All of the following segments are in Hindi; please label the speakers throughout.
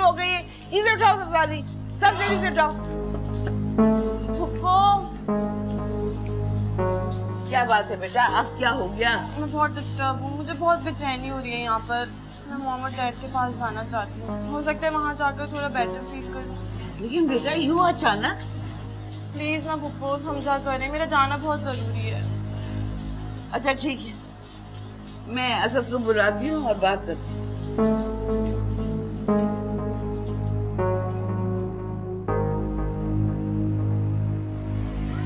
Speaker 1: हो गई है। चीजें उठाओ सब सारी, सब देरी से उठाओ। फुप्पो, क्या बात है बेटा, अब क्या हो गया?
Speaker 2: मैं बहुत डिस्टर्ब हूँ, मुझे बहुत बेचैनी हो रही है यहाँ पर। मैं मॉम और डैड के पास जाना चाहती हूँ, हो सकता है वहाँ जाकर थोड़ा बेटर फील करूँ।
Speaker 1: लेकिन बेटा यूँ अचानक?
Speaker 2: प्लीज ना फुप्पो, समझा करें, मेरा जाना बहुत जरूरी है।
Speaker 1: अच्छा ठीक है, मैं असद को बुलाती हूँ और बात करती हूँ।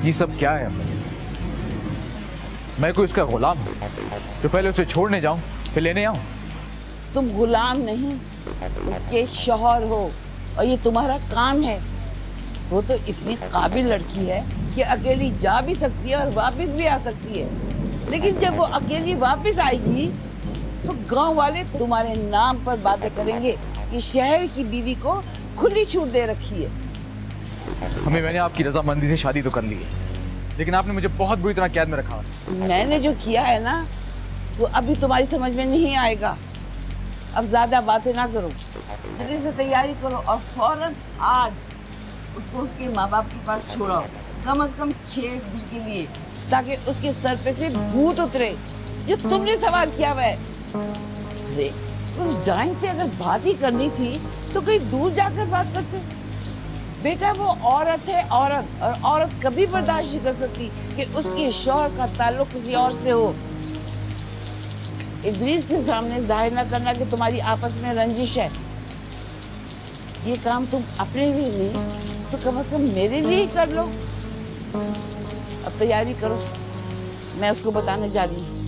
Speaker 3: ये सब क्या है अम्मी? मैं कोई उसका गुलाम हूँ जो पहले उसे छोड़ने जाऊं फिर लेने आऊं?
Speaker 1: तुम गुलाम नहीं, उसके शौहर हो और ये तुम्हारा काम है। वो तो इतनी काबिल लड़की है कि अकेली जा भी सकती है और वापस भी आ सकती है। लेकिन जब वो अकेली वापस आएगी तो गांव वाले तुम्हारे नाम पर बातें करेंगे कि शहर की बीवी को खुली छूट दे रखी है।
Speaker 3: हमें मैंने आपकी रजामंदी से शादी तो कर ली है, लेकिन आपने मुझे बहुत बुरी तरह कैद में रखा।
Speaker 1: मैंने जो किया है ना वो अभी तुम्हारी समझ में नहीं आएगा। अब ज्यादा बातें ना करो, जल्दी से तैयारी करो और फौरन आज उसको उसके माँ बाप के पास छोड़ाओ, कम से कम 6 दिन के लिए, ताकि उसके सर पे से भूत उतरे जो तुमने सवाल किया हुआ है। अरे उस डाइन से अगर बात ही करनी थी तो कहीं दूर जाकर बात करते। बेटा वो औरत है, औरत, और औरत कभी बर्दाश्त नहीं कर सकती कि उसके शौहर का ताल्लुक किसी और से हो। इद्रीस के सामने जाहिर न करना कि तुम्हारी आपस में रंजिश है। ये काम तुम अपने लिए नहीं तो कम से कम मेरे लिए ही कर लो। अब तैयारी करो, मैं उसको बताने जा रही हूँ।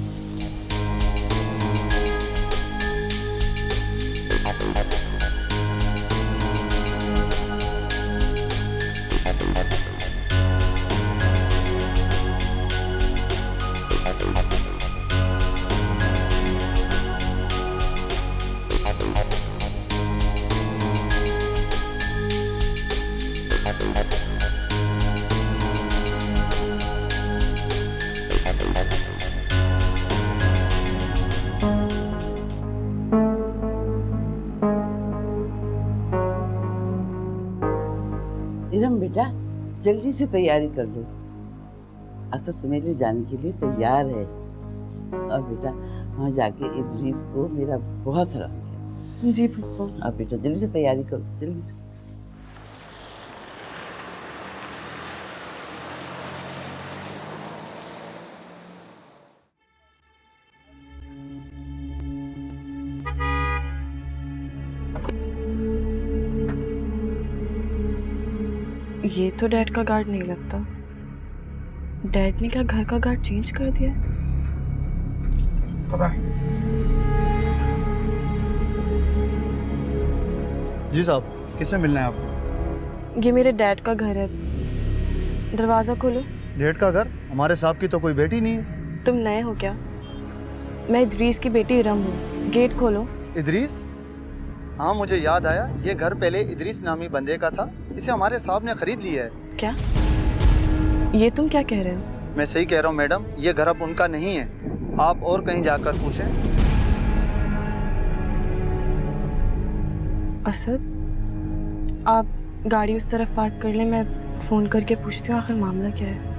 Speaker 1: इरम बेटा, जल्दी से तैयारी कर लो। असद तुम्हें जाने के लिए तैयार है। और बेटा वहाँ जाके इद्रीस को मेरा बहुत सलाम है।
Speaker 2: जी फुप्पो।
Speaker 1: अब बेटा जल्दी से तैयारी करो, जल्दी से।
Speaker 2: ये तो डैड का गार्ड नहीं लगता। डैड ने क्या घर का गार्ड चेंज कर दिया?
Speaker 3: पता नहीं।
Speaker 4: जी साहब, किससे मिलना है आपको?
Speaker 2: ये मेरे डैड का घर है, दरवाजा खोलो।
Speaker 4: डैड का घर? हमारे साहब की तो कोई बेटी नहीं है।
Speaker 2: तुम नए हो क्या? मैं इद्रीस की बेटी इरम हूँ, गेट खोलो।
Speaker 4: इद्रीस? हाँ मुझे याद आया, ये घर पहले इद्रीस नामी बंदे का था, इसे हमारे साहब ने खरीद लिया है।
Speaker 2: क्या? ये तुम क्या कह रहे हो?
Speaker 4: मैं सही कह रहा हूँ मैडम, ये घर अब उनका नहीं है, आप और कहीं जाकर पूछें।
Speaker 2: असद, आप गाड़ी उस तरफ पार्क कर लें, मैं फोन करके पूछती हूँ आखिर मामला क्या है।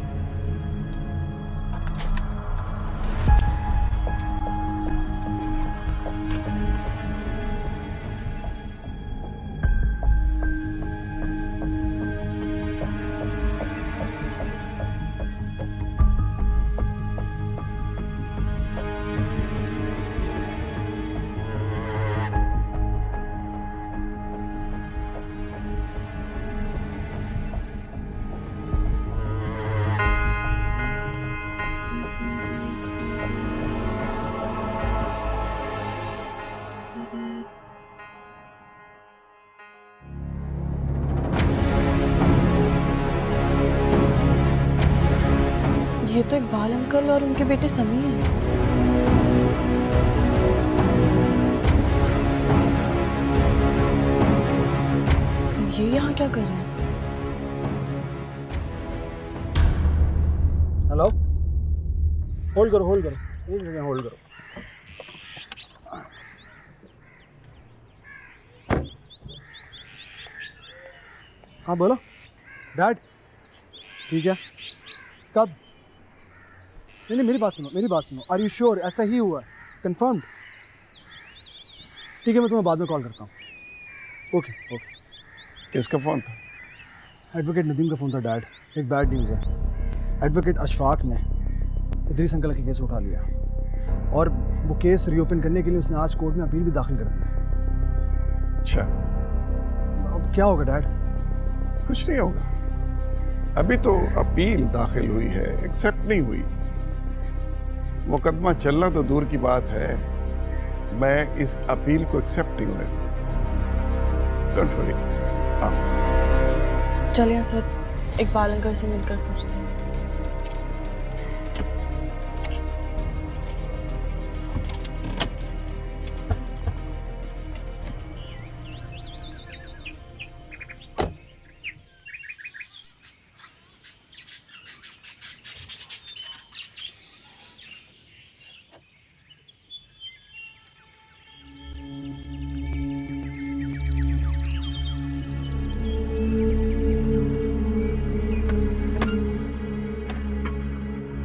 Speaker 2: ये तो इकबाल अंकल और उनके बेटे समी हैं। ये यहाँ क्या कर रहे हैं?
Speaker 4: हेलो, होल्ड करो, एक सेकंड होल्ड करो।
Speaker 5: हाँ बोलो डैड। ठीक है, कब? नहीं, मेरी बात सुनो। आर यू श्योर ऐसा ही हुआ? कंफर्म्ड? ठीक है, मैं तुम्हें बाद में कॉल करता हूँ। ओके।
Speaker 6: किसका फ़ोन था?
Speaker 5: एडवोकेट नदीम का फ़ोन था डैड। एक बैड न्यूज़ है। एडवोकेट अशफाक ने इदरीस अंकल का केस उठा लिया और वो केस रीओपन करने के लिए उसने आज कोर्ट में अपील भी दाखिल कर दी।
Speaker 6: अच्छा,
Speaker 5: अब क्या होगा डैड?
Speaker 6: कुछ नहीं होगा। अभी तो अपील दाखिल हुई है, एक्सेप्ट नहीं हुई। मुकदमा चलना तो दूर की बात है, मैं इस अपील को एक्सेप्ट नहीं होने दूंगा। Don't worry.
Speaker 2: चलिए असद, इकबाल अंकल से मिलकर पूछते हैं।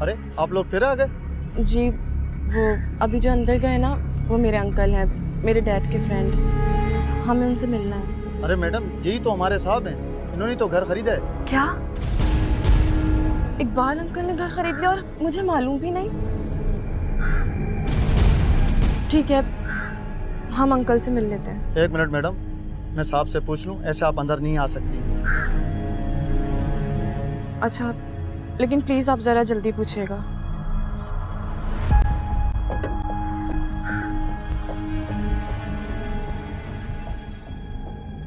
Speaker 4: अरे आप लोग फिर आ गए?
Speaker 2: जी, वो अभी जो अंदर गए ना, वो मेरे अंकल हैं, मेरे डैड के फ्रेंड। हमें उनसे मिलना है।
Speaker 4: अरे मैडम, यही तो हमारे साहब हैं, इन्होंने तो घर खरीदा है।
Speaker 2: क्या? इकबाल अंकल ने घर खरीद लिया और मुझे मालूम भी नहीं? ठीक है, हम अंकल से मिल लेते हैं।
Speaker 4: एक मिनट मैडम, मैं साहब से पूछ लूँ, ऐसे आप अंदर नहीं आ सकती।
Speaker 2: अच्छा, लेकिन प्लीज़ आप ज़रा जल्दी पूछिएगा।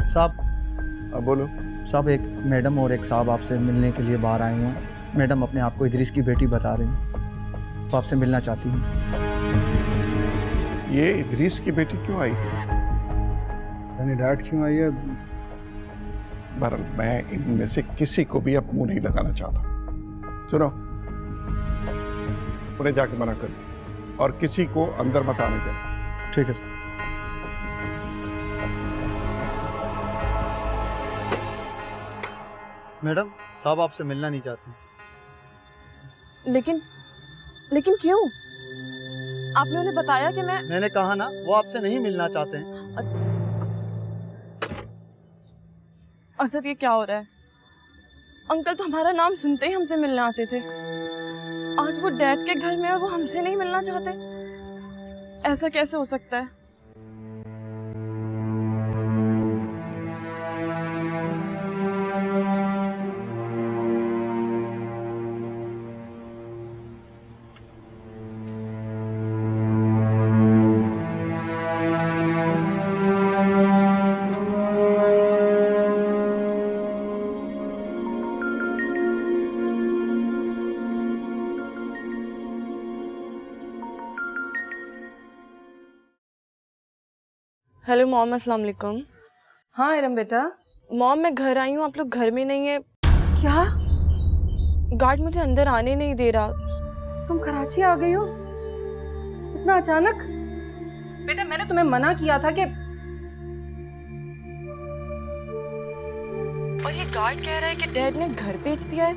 Speaker 4: साहब।
Speaker 6: अब बोलो।
Speaker 4: साहब, एक मैडम और एक साहब आपसे मिलने के लिए बाहर आए हुए हैं। मैडम अपने आप को इदरीस की बेटी बता रही हैं, तो आपसे मिलना चाहती हूँ।
Speaker 6: ये इदरीस की बेटी क्यों आई है?
Speaker 5: पता नहीं डैड क्यों आई है।
Speaker 6: बहरहाल मैं इनमें से किसी को भी अब मुंह नहीं लगाना चाहता। सुनो, उन्हें जाके मना कर और किसी को अंदर मत आने देना।
Speaker 4: ठीक है सर। मैडम, साहब आपसे मिलना नहीं चाहते।
Speaker 2: लेकिन क्यों? आपने उन्हें बताया कि
Speaker 4: मैंने कहा ना, वो आपसे नहीं मिलना चाहते हैं।
Speaker 2: असद, ये क्या हो रहा है? अंकल तो हमारा नाम सुनते ही हमसे मिलने आते थे। आज वो डैड के घर में और वो हमसे नहीं मिलना चाहते? ऐसा कैसे हो सकता है? हेलो मॉम, अस्सलाम वालेकुम।
Speaker 7: हाँ इरम बेटा।
Speaker 2: मॉम, मैं घर आई हूँ, आप लोग घर में नहीं है।
Speaker 7: क्या?
Speaker 2: गार्ड मुझे अंदर आने नहीं दे रहा।
Speaker 7: तुम कराची आ गई हो इतना अचानक? बेटा मैंने तुम्हें मना किया था कि।
Speaker 2: और ये गार्ड कह रहा है कि डैड ने घर बेच दिया है।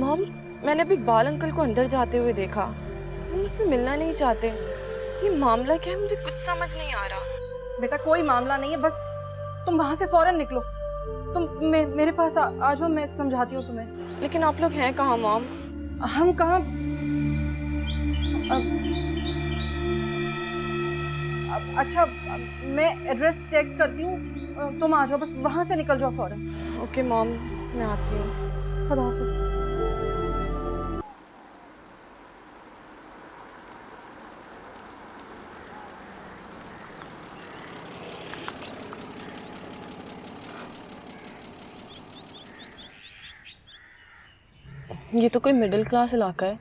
Speaker 2: मॉम, मैंने अभी इकबाल अंकल को अंदर जाते हुए देखा। वो मुझसे मिलना नहीं चाहते। ये मामला क्या है, मुझे कुछ समझ नहीं आ रहा।
Speaker 7: बेटा कोई मामला नहीं है, बस तुम वहां से फौरन निकलो। तुम मेरे पास आ जाओ, मैं समझाती हूँ तुम्हें।
Speaker 2: लेकिन आप लोग हैं कहाँ मॉम?
Speaker 7: हम कहाँ? अच्छा, मैं एड्रेस टेक्स्ट करती हूँ, तुम आ जाओ, बस वहां से निकल जाओ फौरन।
Speaker 2: ओके मॉम, मैं आती हूँ।
Speaker 7: खुदा हाफिज।
Speaker 2: ये तो कोई मिडिल क्लास इलाका है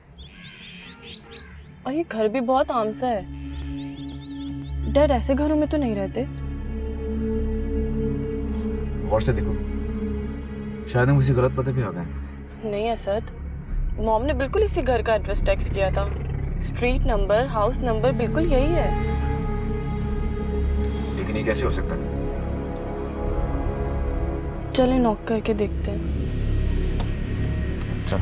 Speaker 2: और ये घर भी बहुत आम सा है। डैड ऐसे घरों में तो नहीं रहते।
Speaker 3: गौर से देखो, शायद हम किसी गलत पते पे आ गए।
Speaker 2: नहीं असद, मॉम ने बिल्कुल इसी घर का एड्रेस टेक्स्ट किया था। स्ट्रीट नंबर, हाउस नंबर बिल्कुल यही है।
Speaker 3: लेकिन ये कैसे हो सकता है?
Speaker 2: चले नॉक करके देखते हैं।
Speaker 3: चल।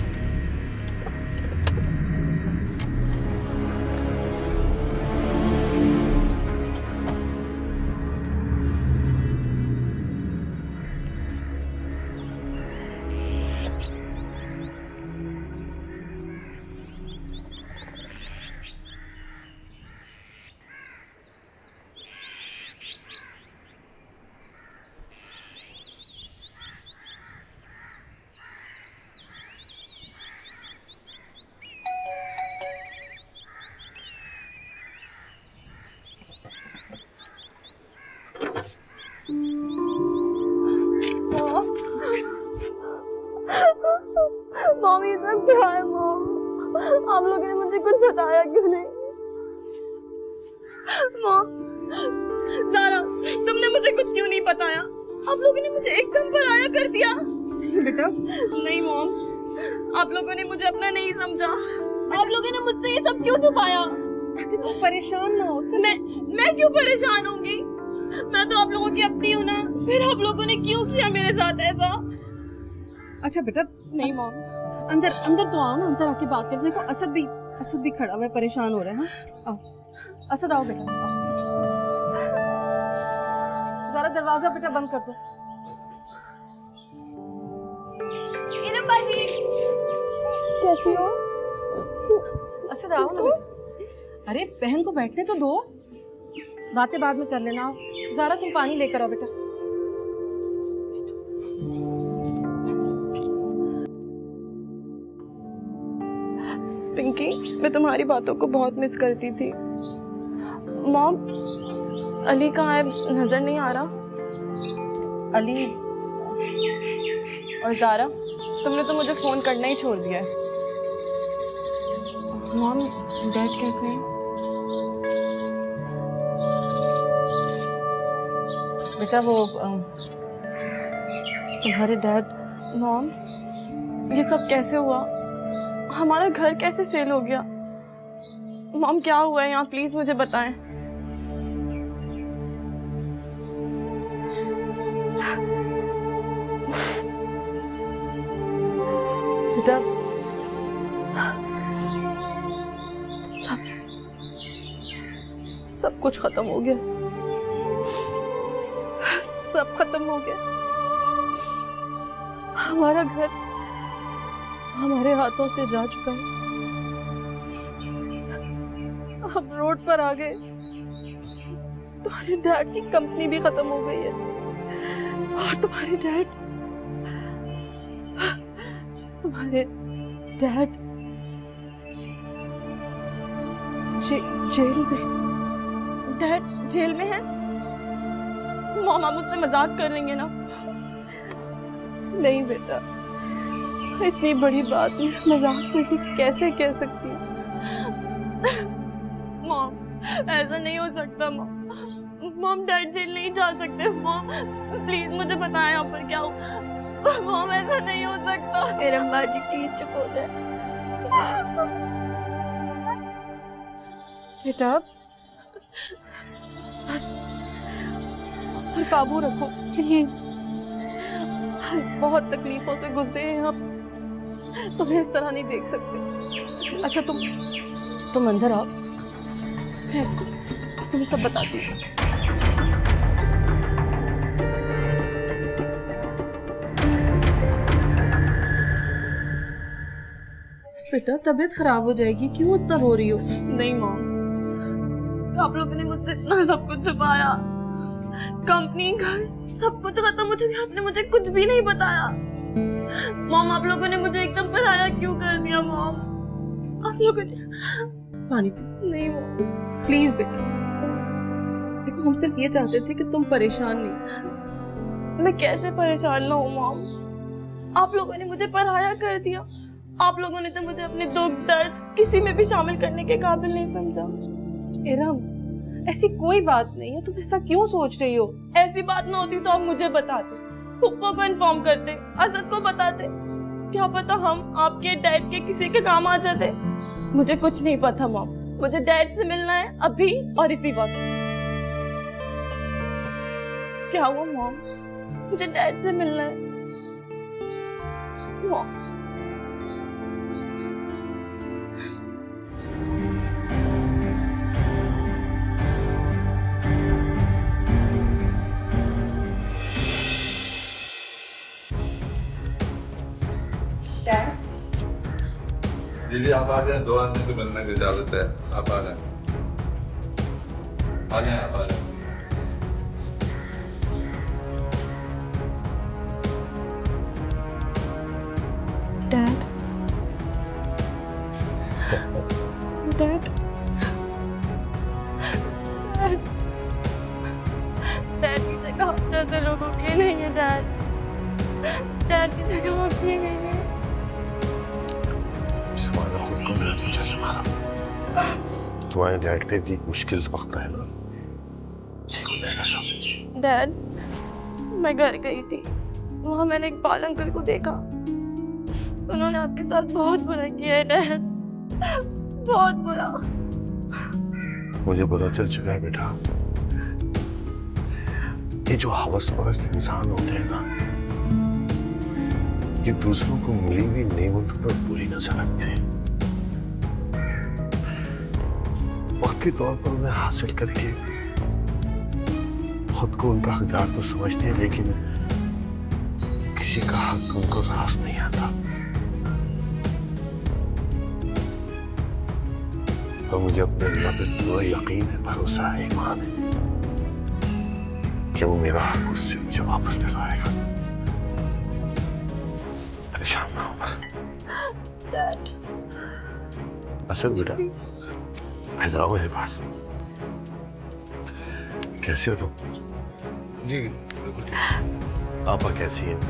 Speaker 2: मॉम ये सब क्या है मॉम? आप लोगों ने मुझे कुछ बताया क्यों नहीं? मॉम, ज़ारा, तुमने मुझे कुछ क्यों नहीं बताया? आप लोगों ने मुझे एकदम पराया कर दिया।
Speaker 7: नहीं बेटा,
Speaker 2: नहीं मॉम, आप लोगों ने मुझे अपना नहीं समझा। आप लोगों ने मुझसे ये सब क्यों छुपाया?
Speaker 7: ताकि तुम परेशान ना हो।
Speaker 2: मैं क्यों परेशान होंगी? मैं तो आप लोगों की अपनी हूँ ना। फिर आप लोगों ने क्यों किया मेरे साथ ऐसा?
Speaker 7: अच्छा बेटा,
Speaker 2: नहीं मॉम,
Speaker 7: अंदर अंदर तो आओ ना, अंदर आके बात करते। देखो असद भी खड़ा हुआ है, परेशान हो रहा है। हाँ आओ, असद आओ बेटा, आओ। ज़रा दरवाजा बेटा बंद कर दो। इरम बाजी
Speaker 2: कैसी हो?
Speaker 7: असद आओ ना बेटा। अरे बहन को बैठने तो दो, बातें बाद में कर लेना। आओ ज़रा, तुम पानी लेकर आओ बेटा।
Speaker 2: पिंकी, मैं तुम्हारी बातों को बहुत मिस करती थी। मॉम, अली कहाँ है? नजर नहीं आ रहा।
Speaker 7: अली
Speaker 2: और ज़ारा, तुमने तो मुझे फोन करना ही छोड़ दिया है। मॉम, डैड कैसे हैं?
Speaker 7: बेटा वो तुम्हारे डैड।
Speaker 2: मॉम, ये सब कैसे हुआ? हमारा घर कैसे सेल हो गया? मॉम, क्या हुआ है यहाँ? प्लीज मुझे बताएं।
Speaker 7: बेटा सब कुछ खत्म हो गया, सब खत्म हो गया। हमारा घर हमारे हाथों से जा चुका है। हम रोड पर आ गए। तुम्हारे डैड की कंपनी भी खत्म हो गई है और तुम्हारे डैड जेल में।
Speaker 2: डैड जेल में है? मॉम, आप मुझसे मजाक कर रही हैं ना?
Speaker 7: नहीं बेटा, इतनी बड़ी बात में मजाक नहीं कैसे कह सकती हूँ।
Speaker 2: मॉम, ऐसा नहीं हो सकता। मॉम, डैड जेल नहीं जा सकते। मॉम, प्लीज मुझे बताएं यहाँ पर क्या हुआ। मॉम, ऐसा नहीं हो सकता।
Speaker 7: इरम बाजी प्लीज चुप हो जाए। बेटा बस खुद पर काबू रखो प्लीज। बहुत तकलीफों से गुजरे हैं हम, तुम्हें इस तरह नहीं देख सकते। अच्छा तुम अंदर आओ, मैं तुम्हें सब बताती हूँ। बेटा तबीयत खराब हो जाएगी, क्यों इतना रो रही हो?
Speaker 2: नहीं मॉम, आप लोगों ने मुझसे इतना सब कुछ छुपाया। कंपनी, घर, सब कुछ खत्म हो चुका। आपने मुझे कुछ भी नहीं बताया। मॉम, आप लोगों ने मुझे एकदम पराया क्यों कर दिया? मॉम, आप लोगों ने
Speaker 7: पानी पी।
Speaker 2: नहीं मॉम,
Speaker 7: प्लीज बेटा, देखो हम सिर्फ ये चाहते थे कि तुम परेशान नहीं।
Speaker 2: मैं कैसे परेशान ना हूँ मॉम? आप लोगों ने मुझे पराया कर दिया। आप लोगों ने तो मुझे अपने दुख दर्द किसी में भी शामिल करने के काबिल नहीं समझा।
Speaker 7: इरम, ऐसी कोई बात नहीं है, तुम ऐसा क्यों सोच रही हो?
Speaker 2: ऐसी बात ना होती तो आप मुझे बताते, पप्पा को इन्फॉर्म करते, असद को बताते। क्या पता हम आपके डैड के किसी के काम आ जाते। मुझे कुछ नहीं पता मॉम। मुझे डैड से मिलना है अभी और इसी वक्त। क्या हुआ मॉम? मुझे डैड से मिलना है। मॉम,
Speaker 8: दीदी आप आ जाए, 2 आदमी को मिलने की इजाजत है, आप आ जाए, आ जाए, आप आ जाए।
Speaker 2: डैड, डैड, डैड की जगह आप जैसे लोगों की नहीं है। डैड की जगह आपकी नहीं है।
Speaker 9: संभालो खुद को, मेरा पीछे संभालो। तुम्हारे डैड पे भी मुश्किल वक्त है ना, सब।
Speaker 2: डैड, मैं घर गई थी, वहाँ मैंने एक बाल अंकल को देखा। उन्होंने आपके साथ बहुत बुरा किया है डैड, बहुत बुरा।
Speaker 9: मुझे पता चल चुका है बेटा, ये जो हवस परस्त इंसान होते हैं ना, ये दूसरों को मिली हुई नेमतों पर बुरी नजर रखते हैं। वक्ती तौर पर उन्हें हासिल करके खुद को उनका हकदार तो समझते हैं, लेकिन किसी का हक उनको रास नहीं आता। और मुझे अपने अल्लाह पे पूरा यकीन है, भरोसा है, ईमान है कि वो मेरा हक उससे मुझे वापस दिलवाएगा। परेशान ना हो बस। असद बेटा, इधर आओ मेरे पास। कैसे हो तुम?
Speaker 3: जी
Speaker 9: पापा कैसी हैं?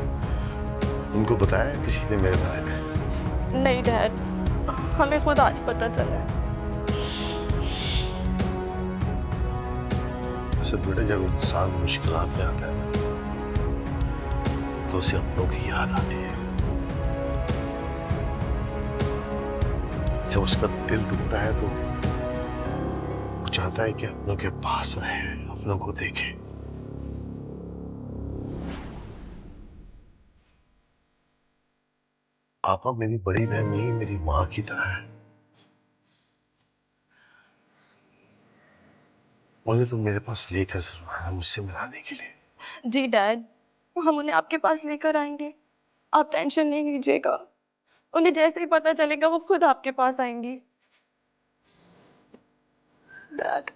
Speaker 9: उनको बताया किसी ने मेरे बारे में?
Speaker 2: नहीं डैड, हमें खुद आज पता चला है।
Speaker 9: असद बेटा, जब इंसान मुश्किलात में आता है ना, तो उसे अपनों की याद आती है। जब उसका दिल दुखता है तो वो चाहता है कि अपनों के पास रहे, अपनों को देखे। पापा मेरी बड़ी बहन नहीं, मेरी माँ की तरह है। उन्हें तो मेरे पास लेकर जरूर आना, मुझसे मिलाने के लिए।
Speaker 2: जी डैड, हम उन्हें आपके पास लेकर आएंगे, आप टेंशन नहीं लीजिएगा। उन्हें जैसे ही पता चलेगा वो खुद आपके पास आएंगी। डैड,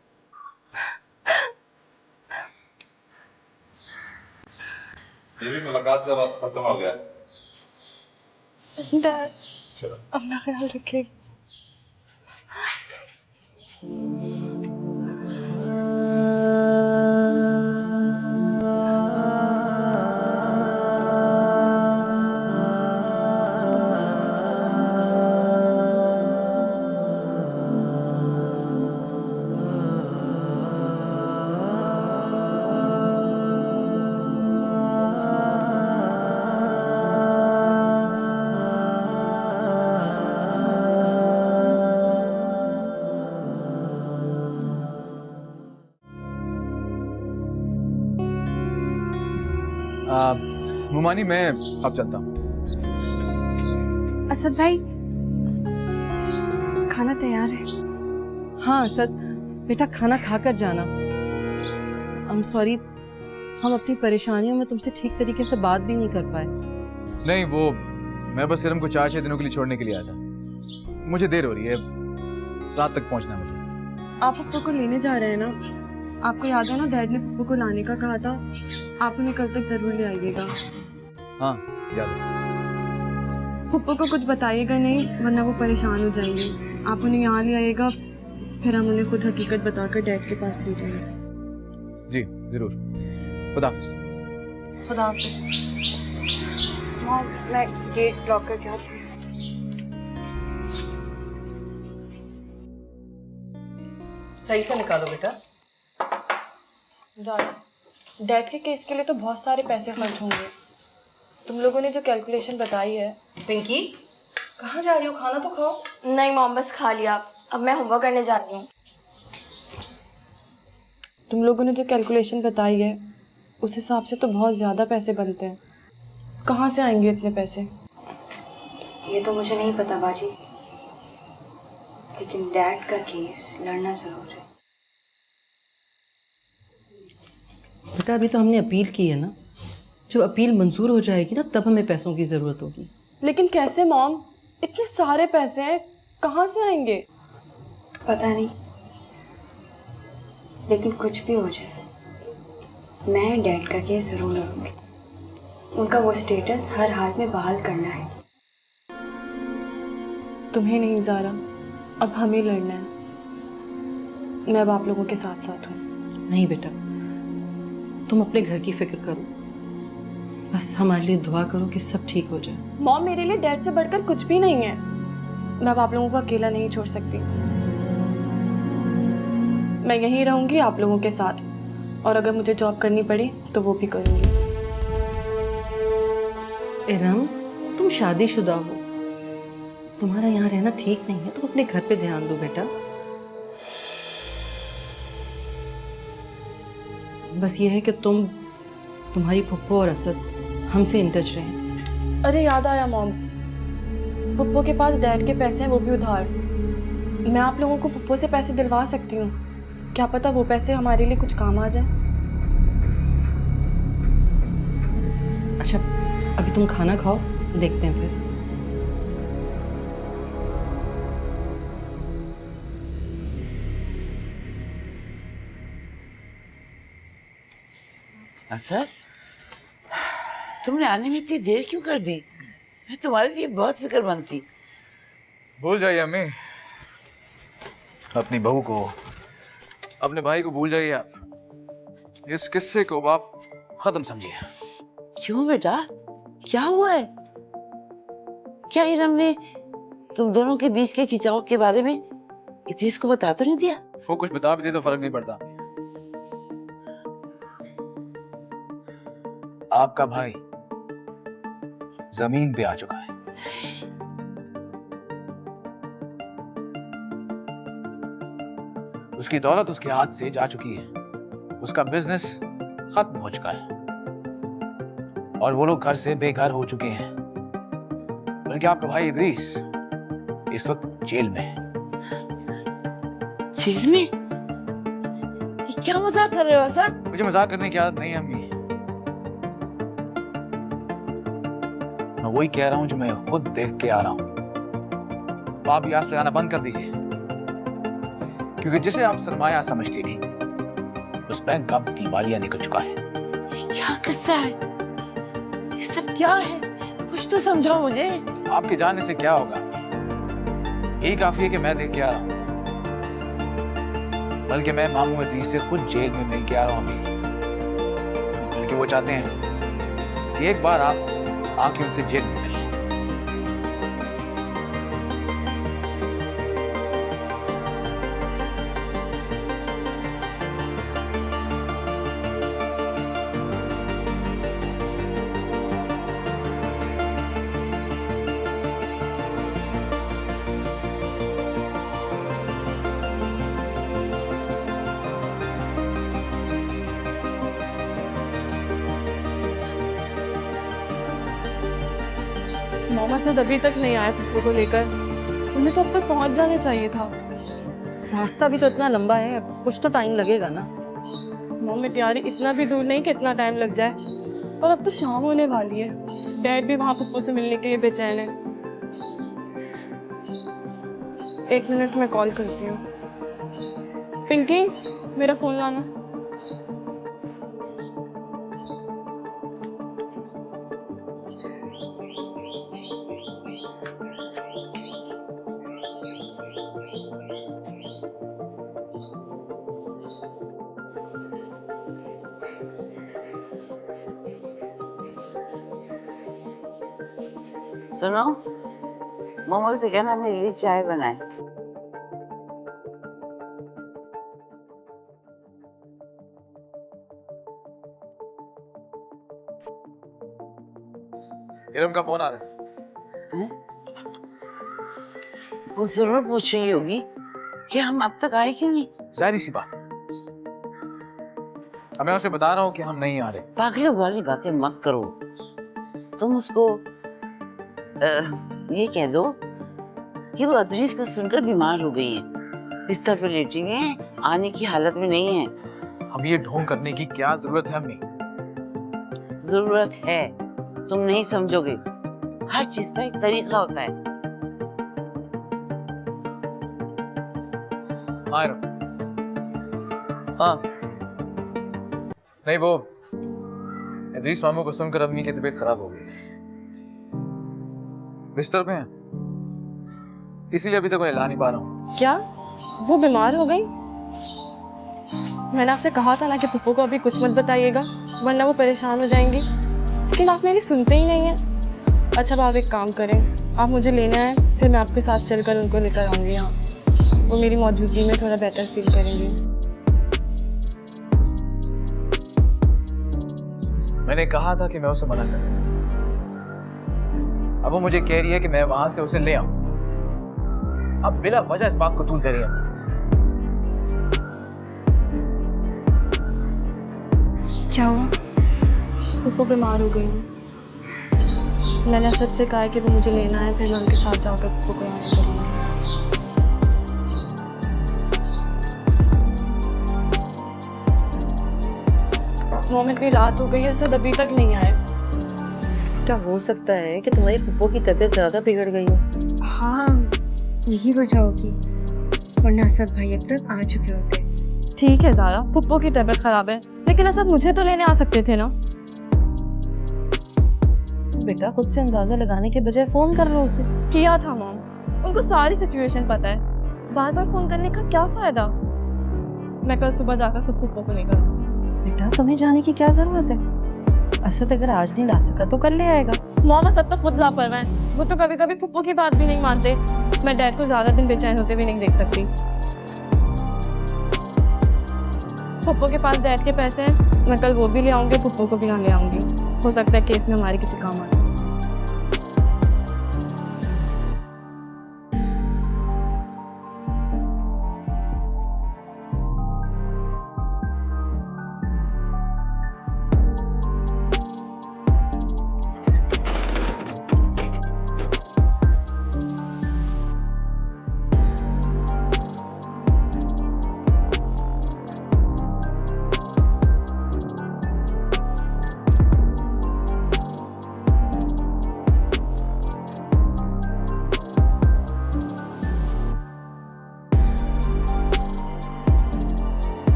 Speaker 8: ये भी मुलाकात का वक्त खत्म हो गया।
Speaker 2: डैड,
Speaker 8: चलो।
Speaker 2: अपना ख्याल रखिएगा।
Speaker 3: मुमानी, मैं अब चलता हूँ।
Speaker 10: असद भाई, खाना तैयार है।
Speaker 7: हाँ असद बेटा, खाना खाकर जाना। आई एम सॉरी, हम अपनी परेशानियों में तुमसे ठीक तरीके से बात भी नहीं कर पाए।
Speaker 3: नहीं, वो मैं बस सिरम को 4-6 दिनों के लिए छोड़ने के लिए आया था। मुझे देर हो रही है, रात तक पहुंचना है मुझे।
Speaker 2: आप पप्पू को लेने जा रहे हैं ना? आपको याद है ना, डैड ने पप्पू को लाने का कहा था। आप उन्हें कल तक जरूर ले आइएगा।
Speaker 3: हाँ, याद है।
Speaker 2: पप्पू को कुछ बताइएगा नहीं, वरना वो परेशान हो जाएंगे। आप उन्हें यहाँ ले आइएगा, फिर हम उन्हें खुद हकीकत बताकर डैड के पास ले जाएंगे।
Speaker 3: जी जरूर। खुदा हाफिज।
Speaker 10: खुदा हाफिज। मॉम, मैं गेट लॉक करके आती हूँ।
Speaker 7: सही से निकालो बेटा।
Speaker 2: डैड के केस के लिए तो बहुत सारे पैसे खर्च होंगे। तुम लोगों ने जो कैलकुलेशन बताई है।
Speaker 7: पिंकी, कहाँ जा रही हो? खाना तो खाओ।
Speaker 10: नहीं मॉम, बस खा लिया। अब मैं होमवर्क करने जा रही हूँ।
Speaker 2: तुम लोगों ने जो कैलकुलेशन बताई है उस हिसाब से तो बहुत ज़्यादा पैसे बनते हैं। कहाँ से आएंगे इतने पैसे?
Speaker 10: ये तो मुझे नहीं पता बाजी, लेकिन डैड का केस लड़ना ज़रूर है।
Speaker 11: बेटा अभी तो हमने अपील की है ना, जब अपील मंजूर हो जाएगी ना तब हमें पैसों की ज़रूरत होगी।
Speaker 2: लेकिन कैसे मॉम? इतने सारे पैसे हैं, कहाँ से आएंगे?
Speaker 10: पता नहीं, लेकिन कुछ भी हो जाए मैं डैड का केस ज़रूर लड़ूंगी। उनका वो स्टेटस हर हाल में बहाल करना है।
Speaker 2: तुम्हें नहीं ज़ारा, अब हमें लड़ना है। मैं अब आप लोगों के साथ साथ हूँ।
Speaker 11: नहीं बेटा, तुम अपने घर की फिक्र करो, बस हमारे लिए दुआ करो कि सब ठीक हो जाए।
Speaker 2: मॉम मेरे लिए डैड से बढ़कर कुछ भी नहीं है। मैं अब आप लोगों को अकेला नहीं छोड़ सकती। मैं यहीं रहूंगी आप लोगों के साथ, और अगर मुझे जॉब करनी पड़ी तो वो भी करूंगी।
Speaker 11: इरम, तुम शादीशुदा हो, तुम्हारा यहाँ रहना ठीक नहीं है, तुम अपने घर पे ध्यान दो बेटा। बस ये है कि तुम्हारी फुप्पो और असद हमसे इन टच रहें।
Speaker 2: अरे याद आया मॉम, पुप्पो के पास डैड के पैसे हैं, वो भी उधार। मैं आप लोगों को पुप्पो से पैसे दिलवा सकती हूँ, क्या पता वो पैसे हमारे लिए कुछ काम आ जाए।
Speaker 11: अच्छा अभी तुम खाना खाओ, देखते हैं फिर।
Speaker 1: असद, तुमने आने में इतनी देर क्यों कर दी? मैं तुम्हारे लिए बहुत फिक्रमंद थी।
Speaker 3: भूल जाइए अम्मी, अपनी बहू को, अपने भाई को भूल जाइए आप। इस किस्से को आप खत्म समझिए।
Speaker 1: क्यों बेटा, क्या हुआ है? क्या इरम ने तुम दोनों के बीच के खिंचाव के बारे में इद्रिस को बता तो नहीं दिया?
Speaker 3: वो कुछ बता भी दे तो फर्क नहीं पड़ता। आपका भाई जमीन पे आ चुका है। उसकी दौलत उसके हाथ से जा चुकी है, उसका बिजनेस खत्म हो चुका है, और वो लोग घर से बेघर हो चुके हैं। बल्कि आपका भाई इद्रीस इस वक्त जेल में है।
Speaker 1: जेल में? ये क्या मजाक कर रहे हो असद?
Speaker 3: मुझे मजाक करने की आदत नहीं है अम्मी। मैं वही कह रहा हूं जो मैं खुद देख के आ रहा हूं। आप ये आस लगाना बंद कर दीजिए, क्योंकि जिसे आप सरमाया समझती थी उस बैंक का दिवालिया निकल चुका है।
Speaker 1: क्या किस्सा है? ये सब क्या है? कुछ तो समझाओ मुझे।
Speaker 3: आपके जानने से क्या होगा, यही काफी है कि मैं देख के आ रहा हूं। बल्कि मैं मामू इद्रीस से खुद जेल में मिल के आ रहा हूं अभी। बल्कि वो चाहते हैं कि एक बार आप आके उनसे जेल में मिलें।
Speaker 2: मोहम्मद सद अभी तक नहीं आया पुप्पो को लेकर। उन्हें तो अब तक पहुंच जाना चाहिए था।
Speaker 11: रास्ता भी तो इतना लंबा है, कुछ तो टाइम लगेगा ना।
Speaker 2: मोहम्मद यार इतना भी दूर नहीं कि इतना टाइम लग जाए, और अब तो शाम होने वाली है। डैड भी वहाँ पुप्पो से मिलने के लिए बेचैन है। 1 मिनट में कॉल करती हूँ। पिंकी, मेरा फोन लाना।
Speaker 1: सुनो, मोमो से कहना मेरे लिए चाय बनाए।
Speaker 3: इरम का फोन आ रहा है।
Speaker 1: वो जरूर पूछ रही होगी कि हम अब तक आए क्यों नहीं।
Speaker 3: जाहिर सी बात, अब मैं उसे बता रहा हूँ कि हम नहीं आ रहे।
Speaker 1: पागल वाली बातें मत करो। तुम उसको ये कह दो कि वो अदरीस का सुनकर बीमार हो गई है, बिस्तर पर लेटी हुई है, आने की हालत में नहीं है।
Speaker 3: अब ये ढोंग करने की क्या जरूरत है अम्मी?
Speaker 1: जरूरत है, तुम नहीं समझोगे। हर चीज का एक तरीका होता है।
Speaker 3: हाँ नहीं, वो इदरीस मामू को सुनकर अम्मी की तबीयत खराब हो गई, बिस्तर पे हैं, इसीलिए अभी तक मैं ला नहीं पा रहा हूँ।
Speaker 2: क्या वो बीमार हो गई? मैंने आपसे कहा था ना कि पप्पू को अभी कुछ मत बताइएगा, वरना वो परेशान हो जाएंगी, लेकिन आप मेरी सुनते ही नहीं हैं। अच्छा, अब आप एक काम करें, आप मुझे लेने आए, फिर मैं आपके साथ चलकर उनको लेकर आऊँगी यहाँ। वो मेरी मौजूदगी में थोड़ा बेटर फील करेंगे।
Speaker 3: मैंने कहा था कि मैं उसे मना करूँ, अब वो मुझे कह रही है कि मैं वहां से उसे ले आऊं। अब बिला वजह इस बात को तूल दे रही है।
Speaker 2: क्या हुआ? पप्पू बीमार हो गई। मैंने असद से कहा है कि वो मुझे लेना है, फिर मैं उनके साथ जाकर पप्पू को यहाँ करूँगी। मोम, इतनी रात हो गई है, असद अभी तक नहीं आए।
Speaker 11: क्या हो सकता है कि तुम्हारी पप्पो की तबीयत ज्यादा बिगड़ गई हो?
Speaker 10: हाँ, यही वजह होगी, वरना असद भाई अब तक आ चुके होते।
Speaker 2: ठीक है ज़ारा, पप्पू की तबीयत खराब है, लेकिन असद मुझे तो लेने आ सकते थे ना।
Speaker 11: बेटा, खुद से अंदाजा लगाने के बजाय फोन कर लो उसे।
Speaker 2: किया था मॉम, उनको सारी सिचुएशन पता है, बार बार फोन करने का क्या फायदा। मैं कल सुबह जाकर खुद पप्पू को लेकर।
Speaker 11: बेटा, तुम्हें जाने की क्या जरूरत है? असद अगर आज नहीं ला सका तो कल ले आएगा।
Speaker 2: मॉम, असद तो खुद लापरवाह है, वो तो कभी कभी पप्पू की बात भी नहीं मानते। मैं डैड को ज्यादा दिन बेचैन होते भी नहीं देख सकती। पप्पू के पास डैड के पैसे हैं, मैं कल वो भी ले आऊंगी, पप्पू को भी यहाँ ले आऊंगी। हो सकता है केस में हमारे किसी काम आ जाए।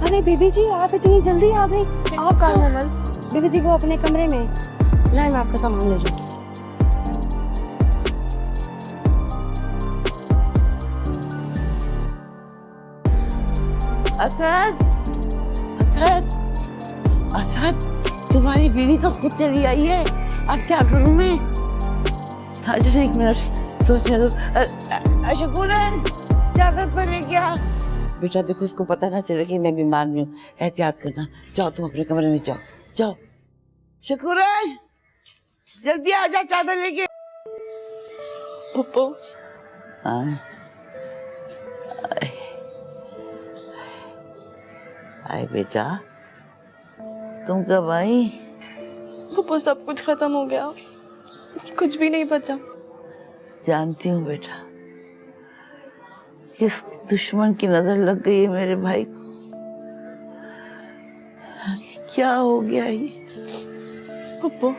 Speaker 10: अरे बीबी जी, आप इतनी जल्दी आ गई? आप कहाँ हैं? बीबी जी वो अपने कमरे में। नहीं, मैं आपका सामान ले जाऊँ।
Speaker 1: असद, असद, असद, तुम्हारी बीवी तो खुद चली आई है, अब क्या करूं मैं? अच्छा एक मिनट सोचने दो। शकूर है, जाकर पर ले गया। बेटा देखो, उसको पता ना चले कि मैं बीमार नहीं हूँ, एहतियात करना। जाओ तुम अपने कमरे में, जाओ जाओ। शकूर है, जल्दी आ जा, चादर लेके।
Speaker 2: पप्पू,
Speaker 1: आए बेटा, तुम कब आई?
Speaker 2: पप्पू, सब कुछ खत्म हो गया, कुछ भी नहीं बचा।
Speaker 1: जानती हूँ बेटा, किस दुश्मन की नजर लग गई है मेरे भाई को। क्या हो गया ये?
Speaker 2: पप्पू,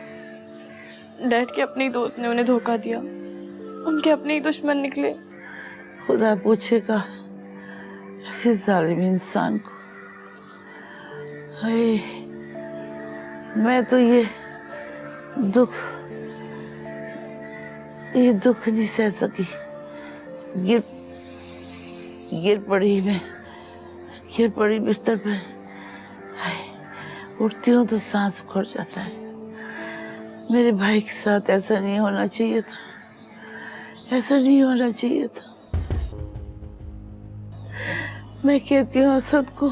Speaker 2: डैड के अपने ही दोस्त ने उन्हें धोखा दिया, उनके अपने ही दुश्मन निकले।
Speaker 1: खुदा पूछेगा ऐसे जालिम इंसान को। हाय, मैं तो ये दुख नहीं सह सकी। गिर पड़ी बिस्तर पे। उठती हूँ तो सांस उखड़ जाता है। मेरे भाई के साथ ऐसा नहीं होना चाहिए था, ऐसा नहीं होना चाहिए था। मैं कहती हूँ असद को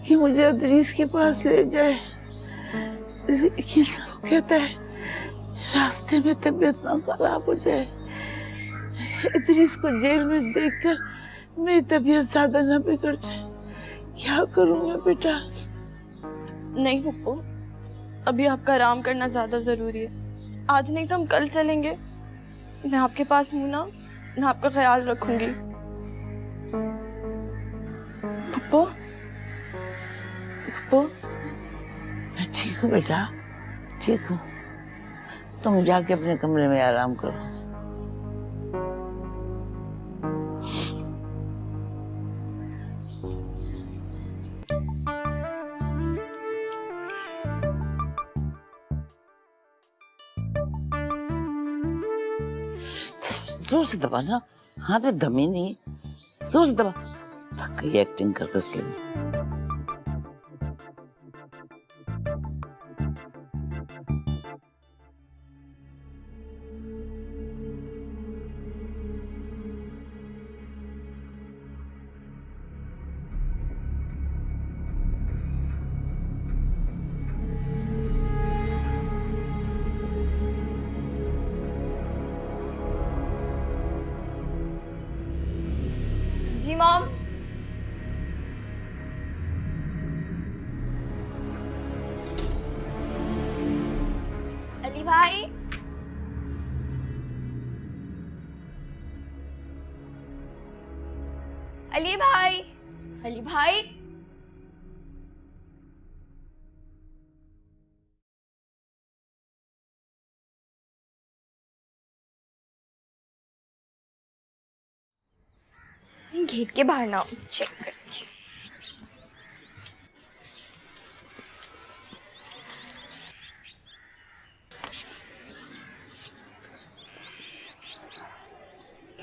Speaker 1: कि मुझे अदरीस के पास ले जाए, लेकिन वो कहता है रास्ते में तबीयत ना खराब हो जाए। अदरीस को जेल में देखकर मेरी तबीयत ज्यादा ना बिगड़ जाए। क्या करूं मैं बेटा?
Speaker 2: नहीं पप्पू, अभी आपका आराम करना ज़्यादा ज़रूरी है। आज नहीं तो हम कल चलेंगे। मैं आपके पास हूँ ना, मैं आपका ख्याल रखूंगी। पप्पू, पप्पू,
Speaker 1: मैं ठीक हूँ बेटा, ठीक हूँ। तुम जाके अपने कमरे में आराम करो। जोर से दबा ना, हाथ में दम ही नहीं। जोर से दबा। थक गई एक्टिंग कर करके।
Speaker 2: जी मॉम। अली भाई, अली भाई, अली भाई। गेट के बाहर ना, चेक करती हूँ।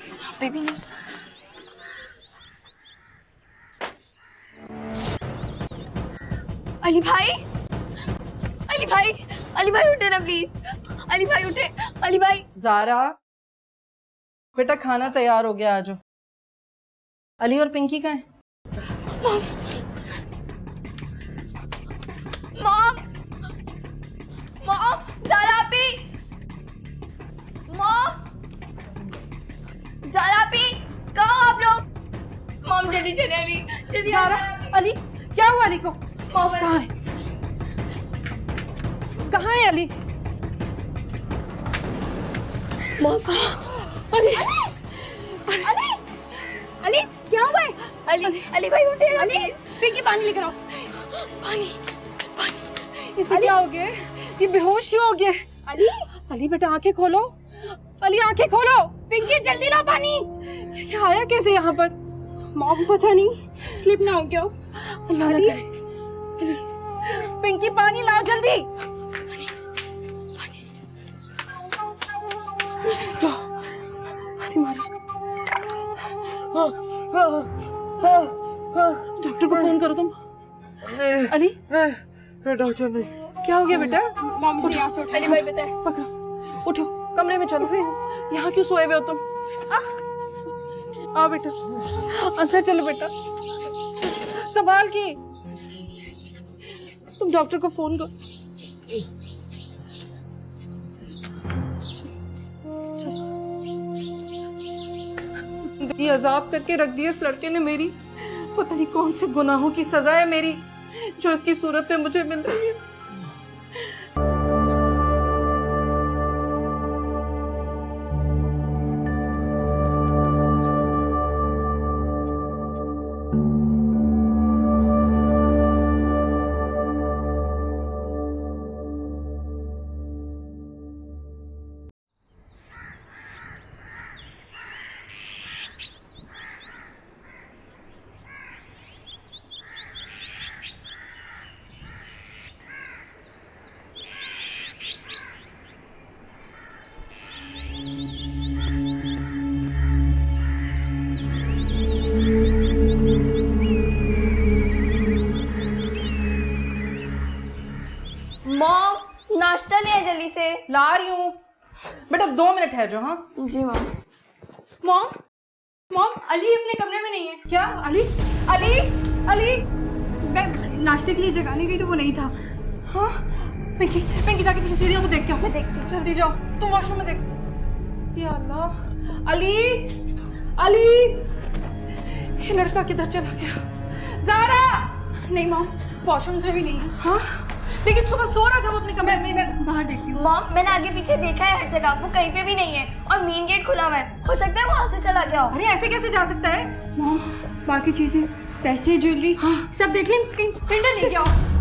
Speaker 2: यहाँ पे भी नहीं। अली भाई, अली भाई, अली भाई उठे ना प्लीज। अली भाई उठे, अली भाई।
Speaker 11: ज़ारा बेटा, खाना तैयार हो गया, आ जाओ। अली और पिंकी कहाँ हैं?
Speaker 2: मॉम, मॉम, ज़ारा आपी, मॉम, ज़ारा आपी, कहाँ हो आप लोग? मॉम जल्दी चले, अली जल्दी।
Speaker 11: ज़ारा, अली, क्या हुआ अली को?
Speaker 2: मॉम
Speaker 11: कहाँ है? कहाँ है अली?
Speaker 2: मॉम, अली, अली, अली, क्या हुआ है? अली, अली भाई उठे ना प्लीज। पिंकी पानी लेकर आओ। पानी, पानी।
Speaker 11: इसे क्या हो गया? ये बेहोश क्यों हो गया?
Speaker 2: अली,
Speaker 11: अली बेटा आंखें खोलो। अली आंखें खोलो।
Speaker 2: पिंकी जल्दी लाओ पानी।
Speaker 11: ये आया कैसे यहाँ पर?
Speaker 2: मॉम पता नहीं, स्लिप ना हो गया।
Speaker 11: अल्लाह ना करे। अली, पिंकी पानी लाओ जल्दी। लो, पानी मारो। डॉक्टर को फोन करो तुम। अली,
Speaker 5: डॉक्टर नहीं।
Speaker 11: क्या हो गया बेटा?
Speaker 2: मॉम से यहाँ से उठो। अली भाई बताए।
Speaker 11: पकड़ो, उठो, कमरे में चलो। यहाँ क्यों सोए हुए हो तुम? आओ बेटा, अंदर चलो बेटा, संभाल के। तुम डॉक्टर को फोन करो। जिंदगी अजाब करके रख दी इस लड़के ने मेरी। पता नहीं कौन से गुनाहों की सजा है मेरी, जो इसकी सूरत में मुझे मिल रही है।
Speaker 2: मॉम नाश्ता ले आए जल्दी से।
Speaker 11: ला रही हूँ बेटा, 2 मिनट ठहर जाओ। हाँ
Speaker 2: जी मॉम। मॉम, मॉम अली अपने कमरे में नहीं है।
Speaker 11: क्या? अली, अली, अली,
Speaker 2: मैं नाश्ते के लिए जगाने गई तो वो नहीं था।
Speaker 11: हाँ पिंकी, पिंकी जाके पीछे सीढ़ियों को देख के आओ।
Speaker 2: मैं देखती हूँ।
Speaker 11: जल्दी जाओ, तुम वॉशरूम में देख। या अल्लाह, अली, अली, ये लड़का किधर चला गया? ज़ारा,
Speaker 7: नहीं मॉम, वॉशरूम्स में भी नहीं है। हाँ, लेकिन सुबह सो रहा था वो अपने कमरे में। मैं बाहर देखती हूँ।
Speaker 10: मॉम, मैंने आगे पीछे देखा है हर जगह, वो कहीं पे भी नहीं है और मेन गेट खुला हुआ है। हो सकता है वहाँ से चला गया हो।
Speaker 7: अरे ऐसे कैसे जा सकता है? मॉम, बाकी चीजें, पैसे, ज्वेलरी, हाँ, सब देख लें, कहीं पेंडल ले गया हो।